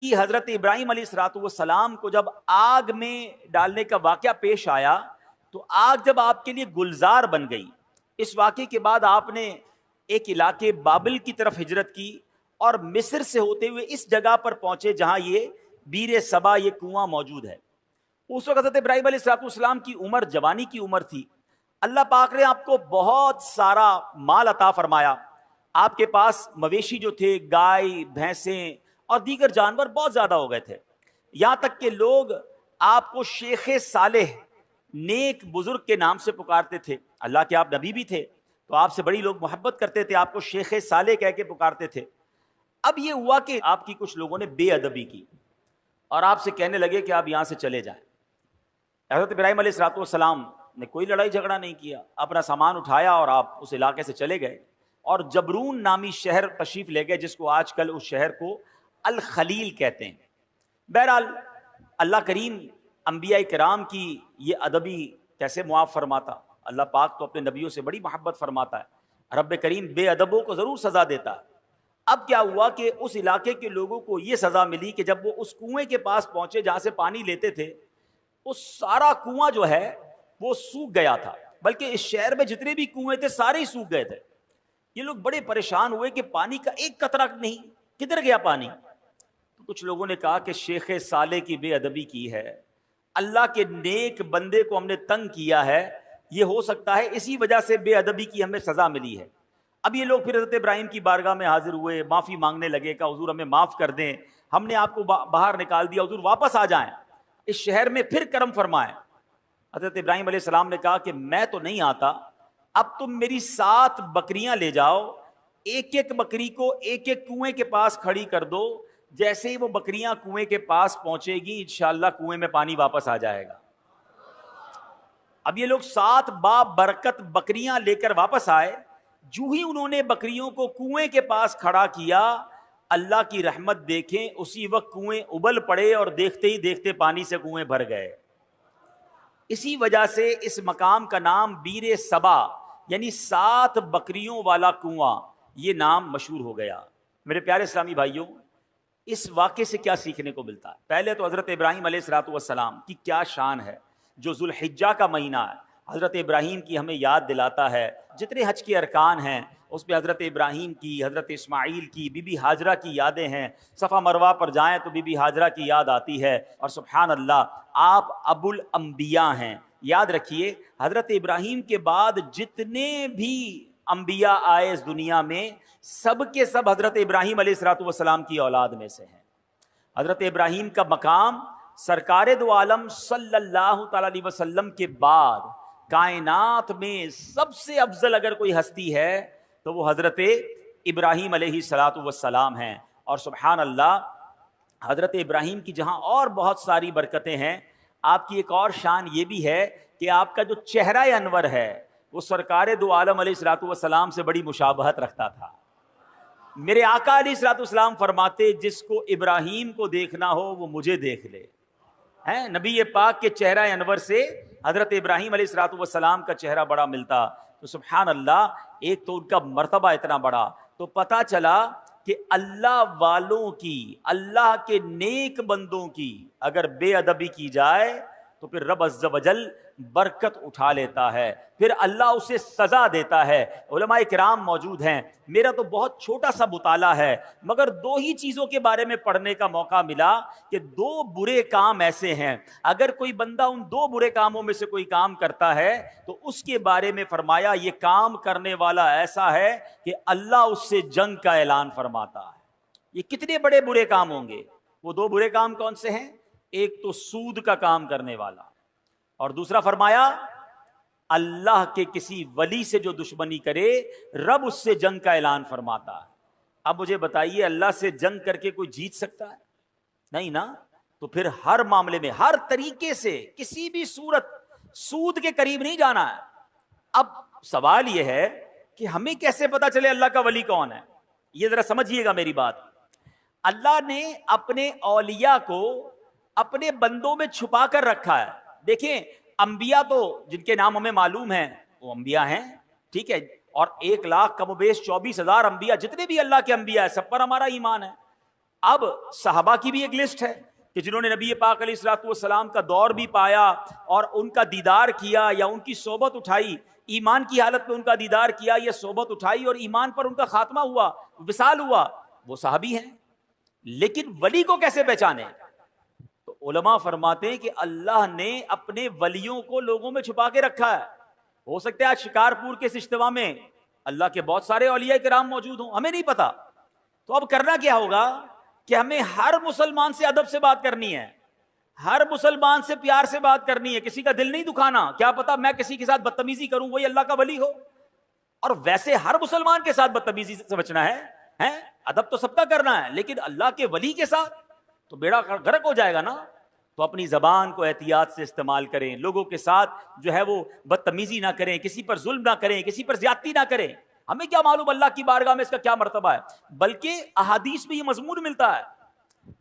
کہ حضرت ابراہیم علیہ الصلوۃ والسلام کو جب آگ میں ڈالنے کا واقعہ پیش آیا تو آگ جب آپ کے لیے گلزار بن گئی، اس واقعے کے بعد آپ نے ایک علاقے بابل کی طرف ہجرت کی اور مصر سے ہوتے ہوئے اس جگہ پر پہنچے جہاں یہ بیر سبا، یہ کنواں موجود ہے۔ اس وقت حضرت ابراہیم علیہ الصلوۃ والسلام کی عمر جوانی کی عمر تھی۔ اللہ پاک نے آپ کو بہت سارا مال عطا فرمایا۔ آپ کے پاس مویشی جو تھے، گائے، بھینسیں اور دیگر جانور بہت زیادہ ہو گئے تھے، یہاں تک کہ لوگ آپ کو شیخ صالح، نیک بزرگ کے نام سے پکارتے تھے۔ اللہ کے آپ نبی بھی تھے تو آپ سے بڑی لوگ محبت کرتے تھے، آپ کو شیخ صالح کہہ کے پکارتے تھے۔ اب یہ ہوا کہ آپ کی کچھ لوگوں نے بے ادبی کی اور آپ سے کہنے لگے کہ آپ یہاں سے چلے جائیں۔ حضرت ابراہیم علیہ الصلوۃ والسلام نے کوئی لڑائی جھگڑا نہیں کیا، اپنا سامان اٹھایا اور آپ اس علاقے سے چلے گئے اور جبرون نامی شہر تشریف لے گئے، جس کو آج کل اس شہر کو الخلیل کہتے ہیں۔ بہرحال اللہ کریم انبیاء کرام کی یہ ادبی کیسے معاف فرماتا؟ اللہ پاک تو اپنے نبیوں سے بڑی محبت فرماتا ہے، رب کریم بے ادبوں کو ضرور سزا دیتا ہے۔ اب کیا ہوا کہ اس علاقے کے لوگوں کو یہ سزا ملی کہ جب وہ اس کنویں کے پاس پہنچے جہاں سے پانی لیتے تھے، وہ سارا کنواں جو ہے وہ سوکھ گیا تھا، بلکہ اس شہر میں جتنے بھی کنویں تھے سارے ہی سوکھ گئے تھے۔ یہ لوگ بڑے پریشان ہوئے کہ پانی کا ایک قطرہ نہیں، کدھر گیا پانی؟ تو کچھ لوگوں نے کہا کہ شیخ صالح کی بے ادبی کی ہے، اللہ کے نیک بندے کو ہم نے تنگ کیا ہے، یہ ہو سکتا ہے اسی وجہ سے بے ادبی کی ہمیں سزا ملی ہے۔ اب یہ لوگ پھر حضرت ابراہیم کی بارگاہ میں حاضر ہوئے، معافی مانگنے لگے کہ حضور ہمیں معاف کر دیں، ہم نے آپ کو باہر نکال دیا، حضور واپس آ جائیں، اس شہر میں پھر کرم فرمائیں۔ حضرت ابراہیم علیہ السلام نے کہا کہ میں تو نہیں آتا، اب تم میری 7 بکریاں لے جاؤ، ایک ایک بکری کو ایک ایک کنویں کے پاس کھڑی کر دو، جیسے ہی وہ بکریاں کنویں کے پاس پہنچے گی انشاءاللہ کنویں میں پانی واپس آ جائے گا۔ اب یہ لوگ 7 برکت بکریاں لے کر واپس آئے، جو ہی انہوں نے بکریوں کو کنویں کے پاس کھڑا کیا، اللہ کی رحمت دیکھیں اسی وقت کنویں ابل پڑے اور دیکھتے ہی دیکھتے پانی سے کنویں بھر گئے۔ اسی وجہ سے اس مقام کا نام بیر سبا یعنی 7 بکریوں والا کنواں، یہ نام مشہور ہو گیا۔ میرے پیارے اسلامی بھائیوں، اس واقعے سے کیا سیکھنے کو ملتا ہے؟ پہلے تو حضرت ابراہیم علیہ الصلوۃ والسلام کی کیا شان ہے، جو ذوالحجہ کا مہینہ ہے حضرت ابراہیم کی ہمیں یاد دلاتا ہے۔ جتنے حج کے ارکان ہیں اس میں حضرت ابراہیم کی، حضرت اسماعیل کی، بی بی ہاجرہ کی یادیں ہیں۔ صفا مروہ پر جائیں تو بی بی ہاجرہ کی یاد آتی ہے، اور سبحان اللہ آپ ابو الانبیاء ہیں۔ یاد رکھیے حضرت ابراہیم کے بعد جتنے بھی انبیاء آئے اس دنیا میں، سب کے سب حضرت ابراہیم علیہ الصلوۃ والسلام کی اولاد میں سے ہیں۔ حضرت ابراہیم کا مقام سرکار دو عالم صلی اللہ تعالی علیہ وسلم کے بعد کائنات میں سب سے افضل اگر کوئی ہستی ہے تو وہ حضرت ابراہیم علیہ الصلوۃ والسلام ہیں۔ اور سبحان اللہ حضرت ابراہیم کی جہاں اور بہت ساری برکتیں ہیں، آپ کی ایک اور شان یہ بھی ہے کہ آپ کا جو چہرہ انور ہے وہ سرکار دو عالم علیہ الصلوۃ والسلام سے بڑی مشابہت رکھتا تھا۔ میرے آقا علیہ الصلوۃ والسلام فرماتے جس کو ابراہیم کو دیکھنا ہو وہ مجھے دیکھ لے۔ ہیں نبی پاک کے چہرہ انور سے حضرت ابراہیم علیہ الصلوۃ والسلام کا چہرہ بڑا ملتا۔ تو سبحان اللہ، ایک تو ان کا مرتبہ اتنا بڑا، تو پتہ چلا کہ اللہ والوں کی، اللہ کے نیک بندوں کی اگر بے ادبی کی جائے تو پھر رب عز و جل برکت اٹھا لیتا ہے، پھر اللہ اسے سزا دیتا ہے۔ علماء کرام موجود ہیں، میرا تو بہت چھوٹا سا مطالعہ ہے مگر 2 ہی چیزوں کے بارے میں پڑھنے کا موقع ملا کہ 2 برے کام ایسے ہیں، اگر کوئی بندہ ان 2 برے کاموں میں سے کوئی کام کرتا ہے تو اس کے بارے میں فرمایا یہ کام کرنے والا ایسا ہے کہ اللہ اس سے جنگ کا اعلان فرماتا ہے۔ یہ کتنے بڑے برے کام ہوں گے؟ وہ 2 برے کام کون سے ہیں؟ ایک تو سود کا کام کرنے والا، اور دوسرا فرمایا اللہ کے کسی ولی سے جو دشمنی کرے رب اس سے جنگ کا اعلان فرماتا ہے۔ اب مجھے بتائیے اللہ سے جنگ کر کے کوئی جیت سکتا ہے؟ نہیں نا۔ تو پھر ہر معاملے میں ہر طریقے سے کسی بھی صورت سود کے قریب نہیں جانا ہے۔ اب سوال یہ ہے کہ ہمیں کیسے پتا چلے اللہ کا ولی کون ہے؟ یہ ذرا سمجھیے گا میری بات۔ اللہ نے اپنے اولیاء کو اپنے بندوں میں چھپا کر رکھا ہے۔ دیکھیں انبیاء تو جن کے نام ہمیں معلوم ہیں وہ انبیاء ہیں، ٹھیک ہے، اور 1 لاکھ کم و بیش 24,000 انبیاء جتنے بھی اللہ کے انبیاء ہیں سب پر ہمارا ایمان ہے۔ اب صحابہ کی بھی ایک لسٹ ہے کہ جنہوں نے نبی پاک علیہ الصلوۃ والسلام کا دور بھی پایا اور ان کا دیدار کیا یا ان کی صحبت اٹھائی، ایمان کی حالت میں ان کا دیدار کیا یا صحبت اٹھائی اور ایمان پر ان کا خاتمہ ہوا، وصال ہوا، وہ صحابی ہیں۔ لیکن ولی کو کیسے پہچانے؟ تو علماء فرماتے ہیں کہ اللہ نے اپنے ولیوں کو لوگوں میں چھپا کے رکھا ہے۔ ہو سکتا ہے آج شکارپور کے اس اجتماع میں اللہ کے بہت سارے اولیاء کرام موجود ہوں، ہمیں نہیں پتا۔ تو اب کرنا کیا ہوگا کہ ہمیں ہر مسلمان سے ادب سے بات کرنی ہے، ہر مسلمان سے پیار سے بات کرنی ہے، کسی کا دل نہیں دکھانا۔ کیا پتا میں کسی کے ساتھ بدتمیزی کروں وہی اللہ کا ولی ہو، اور ویسے ہر مسلمان کے ساتھ بدتمیزی سے بچنا ہے، ادب تو سب کا کرنا ہے، لیکن اللہ کے ولی کے ساتھ تو بیڑا غرق ہو جائے گا نا۔ تو اپنی زبان کو احتیاط سے استعمال کریں، لوگوں کے ساتھ جو ہے وہ بدتمیزی نہ کریں، کسی پر ظلم نہ کریں، کسی پر زیادتی نہ کریں۔ ہمیں کیا معلوم اللہ کی بارگاہ میں اس کا کیا مرتبہ ہے، بلکہ احادیث میں یہ مضمون ملتا ہے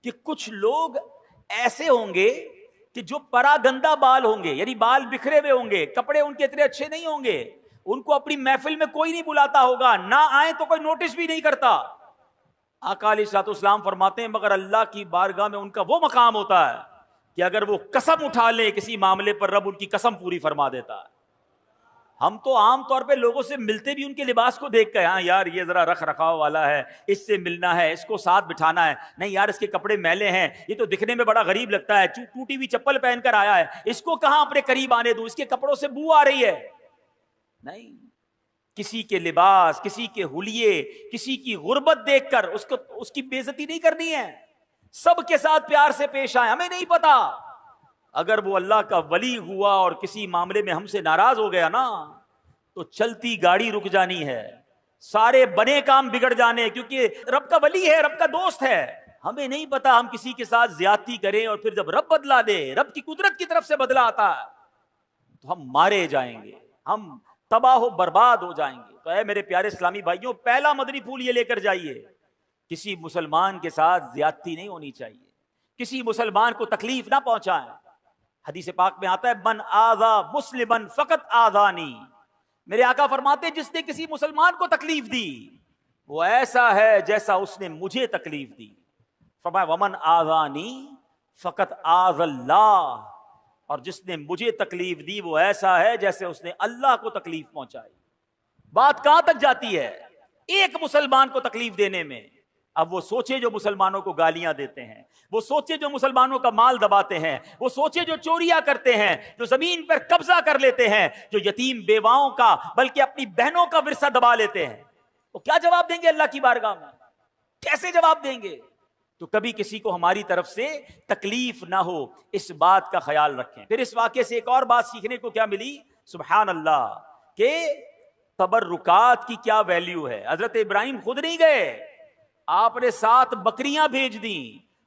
کہ کچھ لوگ ایسے ہوں گے کہ جو پراگندہ بال ہوں گے، یعنی بال بکھرے ہوئے ہوں گے، کپڑے ان کے اتنے اچھے نہیں ہوں گے، ان کو اپنی محفل میں کوئی نہیں بلاتا ہوگا، نہ آئیں تو کوئی نوٹس بھی نہیں کرتا۔ آقا علیہ الصلوۃ والسلام فرماتے ہیں مگر اللہ کی بارگاہ میں ان کا وہ مقام ہوتا ہے کہ اگر وہ قسم اٹھا لے کسی معاملے پر، رب ان کی قسم پوری فرما دیتا ہے۔ ہم تو عام طور پہ لوگوں سے ملتے بھی ان کے لباس کو دیکھ کر، ہاں یار یہ ذرا رکھ رکھاؤ والا ہے، اس سے ملنا ہے، اس کو ساتھ بٹھانا ہے، نہیں یار اس کے کپڑے میلے ہیں، یہ تو دکھنے میں بڑا غریب لگتا ہے، ٹوٹی ہوئی چپل پہن کر آیا ہے، اس کو کہاں اپنے قریب آنے دوں، اس کے کپڑوں سے بو آ رہی ہے۔ نہیں، کسی کے لباس، کسی کے حلیے، کسی کی غربت دیکھ کر اس کی بے عزتی نہیں کرنی ہے، سب کے ساتھ پیار سے پیش آئے۔ ہمیں نہیں پتا اگر وہ اللہ کا ولی ہوا اور کسی معاملے میں ہم سے ناراض ہو گیا نا تو چلتی گاڑی رک جانی ہے، سارے بنے کام بگڑ جانے، کیونکہ رب کا ولی ہے، رب کا دوست ہے۔ ہمیں نہیں پتا ہم کسی کے ساتھ زیادتی کریں اور پھر جب رب بدلا دے، رب کی قدرت کی طرف سے بدلا آتا ہے تو ہم مارے جائیں گے، ہم تباہ و برباد ہو جائیں گے۔ تو اے میرے پیارے اسلامی بھائیوں، پہلا مدنی پھول یہ لے کر جائیے، کسی مسلمان کے ساتھ زیادتی نہیں ہونی چاہیے، کسی مسلمان کو تکلیف نہ پہنچائیں۔ حدیث پاک میں آتا ہے من آذا مسلما فقط آذانی، میرے آقا فرماتے جس نے کسی مسلمان کو تکلیف دی وہ ایسا ہے جیسا اس نے مجھے تکلیف دی۔ فرمایا ومن آذانی فقط آذ اللہ، اور جس نے مجھے تکلیف دی وہ ایسا ہے جیسے اس نے اللہ کو تکلیف پہنچائی۔ بات کہاں تک جاتی ہے ایک مسلمان کو تکلیف دینے میں؟ اب وہ سوچے جو مسلمانوں کو گالیاں دیتے ہیں، وہ سوچے جو مسلمانوں کا مال دباتے ہیں، وہ سوچے جو چوریاں کرتے ہیں، جو زمین پر قبضہ کر لیتے ہیں، جو یتیم بیواؤں کا بلکہ اپنی بہنوں کا ورثہ دبا لیتے ہیں، وہ کیا جواب دیں گے اللہ کی بارگاہ میں؟ کیسے جواب دیں گے؟ تو کبھی کسی کو ہماری طرف سے تکلیف نہ ہو، اس بات کا خیال رکھیں۔ پھر اس واقعے سے ایک اور بات سیکھنے کو کیا ملی؟ سبحان اللہ، کہ تبرکات کی کیا ویلیو ہے۔ حضرت ابراہیم خود نہیں گئے، آپ نے 7 بکریاں بھیج دیں،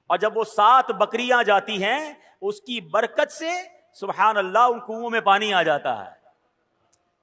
اور جب وہ 7 بکریاں جاتی ہیں اس کی برکت سے سبحان اللہ ان کنوؤں میں پانی آ جاتا ہے۔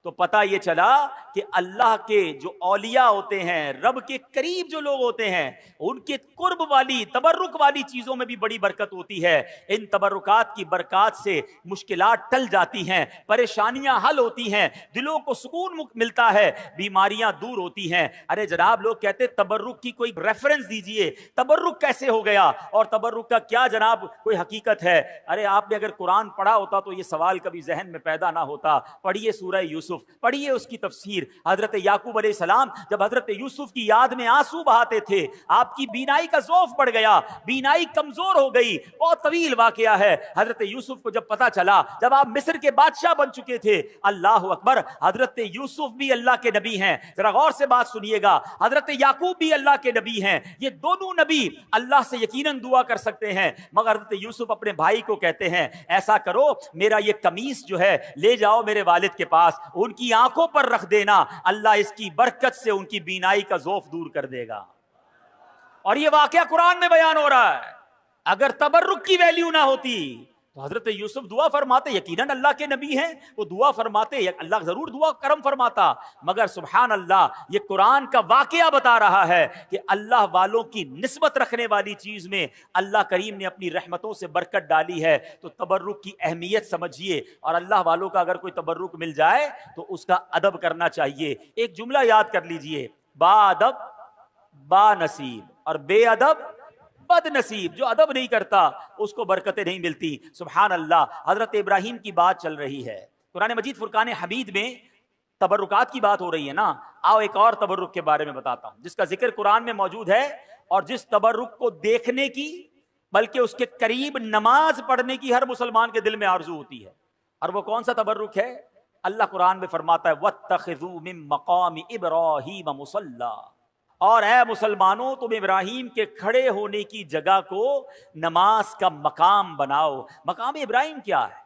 تو پتہ یہ چلا کہ اللہ کے جو اولیاء ہوتے ہیں، رب کے قریب جو لوگ ہوتے ہیں، ان کے قرب والی تبرک والی چیزوں میں بھی بڑی برکت ہوتی ہے۔ ان تبرکات کی برکات سے مشکلات ٹل جاتی ہیں، پریشانیاں حل ہوتی ہیں، دلوں کو سکون ملتا ہے، بیماریاں دور ہوتی ہیں۔ ارے جناب لوگ کہتے تبرک کی کوئی ریفرنس دیجئے، تبرک کیسے ہو گیا اور تبرک کا کیا جناب کوئی حقیقت ہے؟ ارے آپ نے اگر قرآن پڑھا ہوتا تو یہ سوال کبھی ذہن میں پیدا نہ ہوتا۔ پڑھیے سورہ یوسف، پڑھیے اس کی تفسیر۔ حضرت یعقوب علیہ السلام جب حضرت یوسف کی یاد میں آنسو بہاتے تھے، آپ کی بینائی کا ضعف بڑھ گیا، بینائی کمزور ہو گئی، بہت طویل واقعہ ہے۔ حضرت یوسف کو جب پتا چلا، جب آپ مصر کے بادشاہ بن چکے تھے، اللہ اکبر، حضرت یوسف بھی اللہ کے نبی ہیں، ذرا غور سے بات سنیے گا، حضرت یعقوب بھی اللہ کے نبی ہیں، یہ دونوں نبی اللہ سے یقیناً دعا کر سکتے ہیں، مگر حضرت یوسف اپنے بھائی کو کہتے ہیں ایسا کرو میرا یہ قمیص جو ہے لے جاؤ میرے والد کے پاس، ان کی آنکھوں پر رکھ دینا، اللہ اس کی برکت سے ان کی بینائی کا ضعف دور کر دے گا۔ اور یہ واقعہ قرآن میں بیان ہو رہا ہے۔ اگر تبرک کی ویلیو نہ ہوتی تو حضرت یوسف دعا فرماتے، یقیناً اللہ کے نبی ہیں، وہ دعا فرماتے، اللہ ضرور دعا کرم فرماتا، مگر سبحان اللہ یہ قرآن کا واقعہ بتا رہا ہے کہ اللہ والوں کی نسبت رکھنے والی چیز میں اللہ کریم نے اپنی رحمتوں سے برکت ڈالی ہے۔ تو تبرک کی اہمیت سمجھیے، اور اللہ والوں کا اگر کوئی تبرک مل جائے تو اس کا ادب کرنا چاہیے۔ ایک جملہ یاد کر لیجئے، با ادب با نصیب اور بے ادب بد نصیب جو ادب نہیں کرتا اس کو برکتیں نہیں ملتی. سبحان اللہ. حضرت ابراہیم کی بات چل رہی ہے قرآن مجید فرقان حمید میں. تبرکات کی بات ہو رہی ہے نا. آؤ ایک اور تبرک کے بارے میں بتاتا ہوں جس کا ذکر قرآن میں موجود ہے اور جس تبرک کو دیکھنے کی بلکہ اس کے قریب نماز پڑھنے کی ہر مسلمان کے دل میں آرزو ہوتی ہے. اور وہ کون سا تبرک ہے؟ اللہ قرآن میں فرماتا ہے وَاتَّخِذُوا مِن مَقَامِ إِبْرَاهِيمَ مُصَلًّى. اور اے مسلمانوں تم ابراہیم کے کھڑے ہونے کی جگہ کو نماز کا مقام بناؤ. مقام ابراہیم کیا ہے؟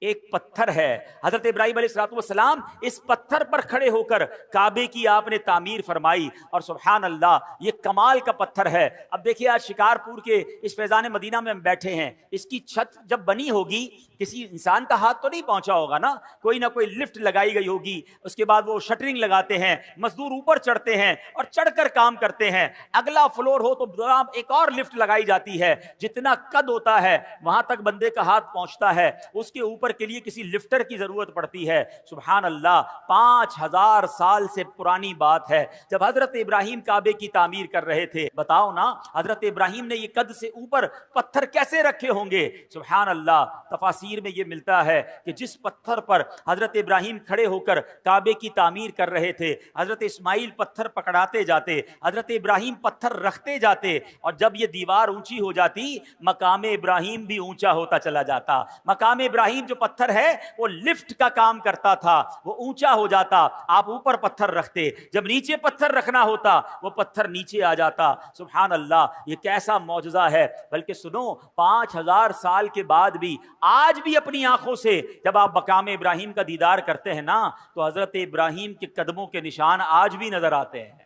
ایک پتھر ہے. حضرت ابراہیم علیہ الصلوۃ والسلام اس پتھر پر کھڑے ہو کر کعبے کی آپ نے تعمیر فرمائی اور سبحان اللہ یہ کمال کا پتھر ہے. اب دیکھیے آج شکارپور کے اس فیضان مدینہ میں ہم بیٹھے ہیں. اس کی چھت جب بنی ہوگی کسی انسان کا ہاتھ تو نہیں پہنچا ہوگا نا, کوئی نہ کوئی لفٹ لگائی گئی ہوگی. اس کے بعد وہ شٹرنگ لگاتے ہیں, مزدور اوپر چڑھتے ہیں اور چڑھ کر کام کرتے ہیں. اگلا فلور ہو تو ایک اور لفٹ لگائی جاتی ہے. جتنا قد ہوتا ہے وہاں تک بندے کا ہاتھ پہنچتا ہے, اس کے اوپر کے لیے کسی لفٹر کی ضرورت پڑتی ہے. سبحان اللہ 5000 سال سے پرانی بات ہے جب حضرت ابراہیم کعبے کی تعمیر کر رہے تھے. بتاؤ نا حضرت ابراہیم نے یہ قد سے اوپر پتھر کیسے رکھے ہوں گے؟ سبحان اللہ. تفاسیر میں یہ ملتا ہے کہ جس پتھر پر حضرت ابراہیم کھڑے ہو کر کعبے کی تعمیر کر رہے تھے حضرت اسماعیل پتھر پکڑاتے جاتے, حضرت ابراہیم پتھر رکھتے جاتے, اور جب یہ دیوار اونچی ہو جاتی مقام ابراہیم بھی اونچا ہوتا چلا جاتا. مقام ابراہیم جو پتھر ہے وہ لفٹ کا کام کرتا تھا, وہ اونچا ہو جاتا. آپ اوپر پتھر رکھتے, جب نیچے پتھر رکھنا ہوتا وہ پتھر نیچے آ جاتا. سبحان اللہ یہ کیسا معجزہ ہے. بلکہ سنو 5000 سال کے بعد بھی آج بھی اپنی آنکھوں سے جب آپ مقام ابراہیم کا دیدار کرتے ہیں نا تو حضرت ابراہیم کے قدموں کے نشان آج بھی نظر آتے ہیں.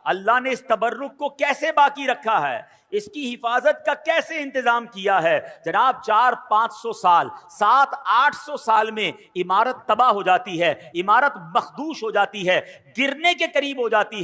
اللہ نے اس تبرک کو کیسے باقی رکھا ہے, اس کی حفاظت کا کیسے انتظام کیا ہے. جناب 400-500 سال 700-800 سال میں عمارت تباہ ہو جاتی ہے, عمارت مخدوش ہو جاتی ہے, گرنے کے قریب ہو جاتی ہے.